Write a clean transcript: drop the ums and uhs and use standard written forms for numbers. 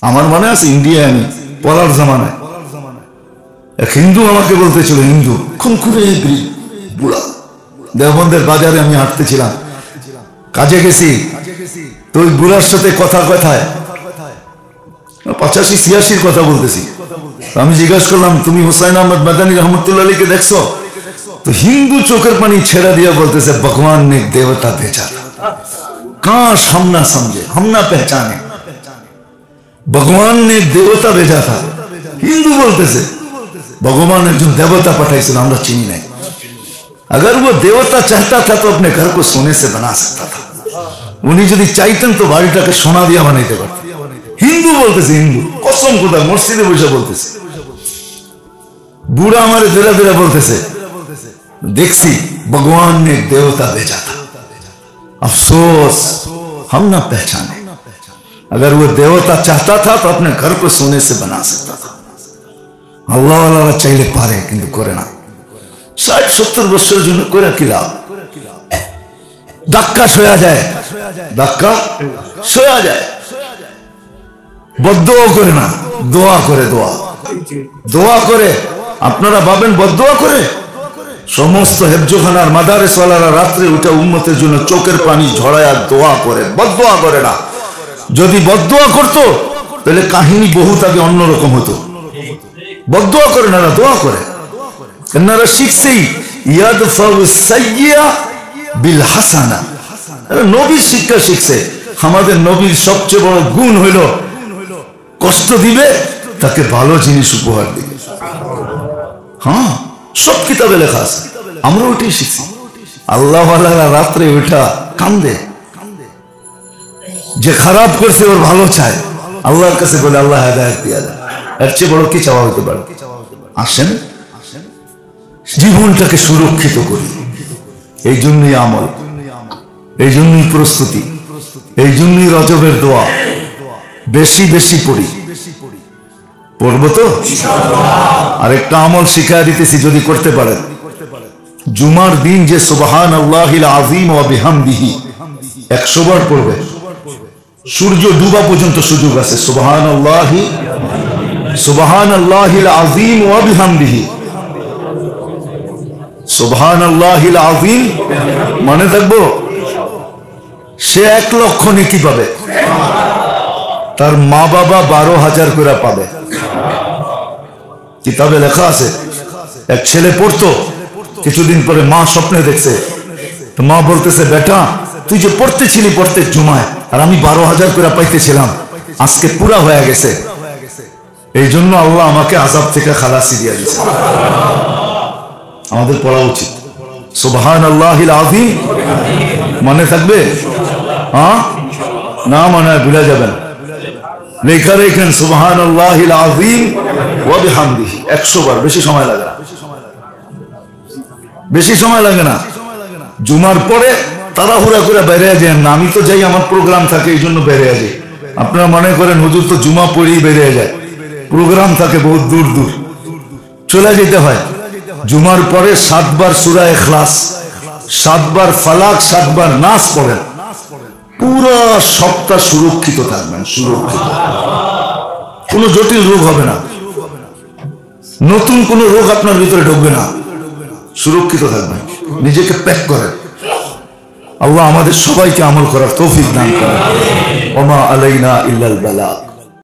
আমার মনে আছে ইন্ডিয়া আমি পলার জামানায় এক হিন্দু আমাকে বলতেছিল, হিন্দু খুনখুনে বুড়া, দেওবন্দের বাজারে আমি হাঁটতেছিলাম, কাজে গেছি, তো ওই বুড়ার সাথে কথায় 85-86 কথা বলতেছি। আমি জিজ্ঞাসা করলাম, তুমি হুসাইন আহমদ মাদানী রহমতুল্লাহ আলীকে দেখছো? তো হিন্দু চোখের পানি ছেড়া দিয়া বলতেছে, ভগवान ने देवता भेजा था, काश हम ना समझे, हम ना पहचाने, भगवान ने देवता भेजा था। हिंदू बोलतेছে भगवान একজন देवता পাঠাইছিল, আমরা চিনি নাই। अगर वो देवता चाहता था तो अपने घर को सोने से बना सकता था, উনি যদি চাইতেন তো বাড়িটাকে সোনা দিয়ে বানাইতে পারতেন। হিন্দু বলতেছে, হিন্দু কসম খোদা, মসজিদে বসে বলতেছে। বুড়া আমারে ধীরে ধীরে বলতেছে, দেখছি भगवान ने देवता भेजा था, अफसोस हम ना पहचाने, अगर वो देवता चाहता था तो अपने घर को सोने से बना सकता था। আল্লাহ আল্লাহ চাইলে পারে, কিন্তু করে না। 60-70 বছরের জন্য করে কি লাভ? ধাক্কা সয়া যায়, ধাক্কা সয়া যায়। বদদোয়া করে না, দোয়া করে, দোয়া করে। আপনারা ভাবেন বদদোয়া করে? সমস্ত হেফজোখানার মাদারেসওয়ালারা রাত্রে উঠে উম্মতের জন্য চোখের পানি ঝরায়া দোয়া করে, বদদোয়া করে না। যদি বদদোয়া করতো তাহলে কাহিনী বহুত আগে অন্যরকম হতো। বদদোয়া করে না, দোয়া করে। এনারা শিখছেই ইয়াদফাউ সাইয়্যা বিল হাসানা, নবীর শিক্ষা শিখছে। আমাদের নবীর সবচেয়ে বড় গুণ হইল কষ্ট দিবে তাকে ভালো জিনিস উপহার দিবে। হ্যাঁ, সব কিতাবে লেখা আছে, আমরা ওইটাই শিখছি। আল্লাহ রাত্রে ওইটা কান্দে, যে খারাপ করছে ওর ভালো চায়, আল্লাহর কাছে বলে আল্লাহ হেদায়েত দিয়া দেয়। এর চেয়ে বড় কি চাওয়া হতে পারে? আসেন জীবনটাকে সুরক্ষিত করি। এই জন্যই আমল, এই জন্যই প্রস্তুতি, এই জন্যই রজবের দোয়া বেশি বেশি পড়ি। পড়বো তো? আরেকটা আমল শিখায় দিতেছি, যদি করতে পারেন। জুমার দিন যে সুবহানাল্লাহিল আযীম ওয়া বিহামদিহি 100 বার পড়বে। সূর্য ডুবা পর্যন্ত সুযোগ আছে। সুবহানাল্লাহিল আযীম ওয়া বিহামদিহি, সুবহানাল্লাহিল আযীম মানে থাকবো সে 1 লক্ষ নেকি পাবে, তার মা বাবা 12,000 করে পাবে। কিতাবে লেখা আছে, এক ছেলে পড়তো, কিছুদিন পরে মা স্বপ্নে দেখছে, তো মা বলতেছে, বেটা তুই যে পড়তেছিলি পড়তে জুমায়, আর আমি 12,000 করে পাইতেছিলাম, আজকে পুরা হয়ে গেছে। এই জন্য আল্লাহ আমাকে আযাব থেকে খালাসি দিয়ে দিয়েছে। আমাদের পড়া উচিত। সুবহানাল্লাহিল আযীম মনে থাকবে? হ্যাঁ, না মনে ভুলে যাবেন। লেখা রেখেন সুবহানাল্লাহিল আযীম ওয়া বিহামদিহি 100 বার। বেশি সময় লাগে না, বেশি সময় লাগে না। জুমার পরে তাড়াহুড়া করে বেরিয়ে যান না। আমি তো যাই, আমার প্রোগ্রাম থাকে, এই জন্য বেরিয়ে যাই। আপনারা মনে করেন হুজুর তো জুমা পড়েই বেরিয়ে যায়, প্রোগ্রাম থাকে বহুত দূর দূর, চলে যেতে হয়। জুমার পরে 7 বার সূরা ইখলাস, 7 বার ফালাক, 7 বার নাস পড়েন। পুরো সপ্তাহ সুরক্ষিত থাকবেন, সুরক্ষিত। কোনো জটিল রোগ হবে না, নতুন কোনো রোগ আপনার ভিতরে ঢুকবে না, সুরক্ষিত থাকবেন। নিজেকে প্যাক করেন। আল্লাহ আমাদের সবাইকে আমল করার তৌফিক দান করেন। ওমা আলাইনা ইল্লাল বালাগ।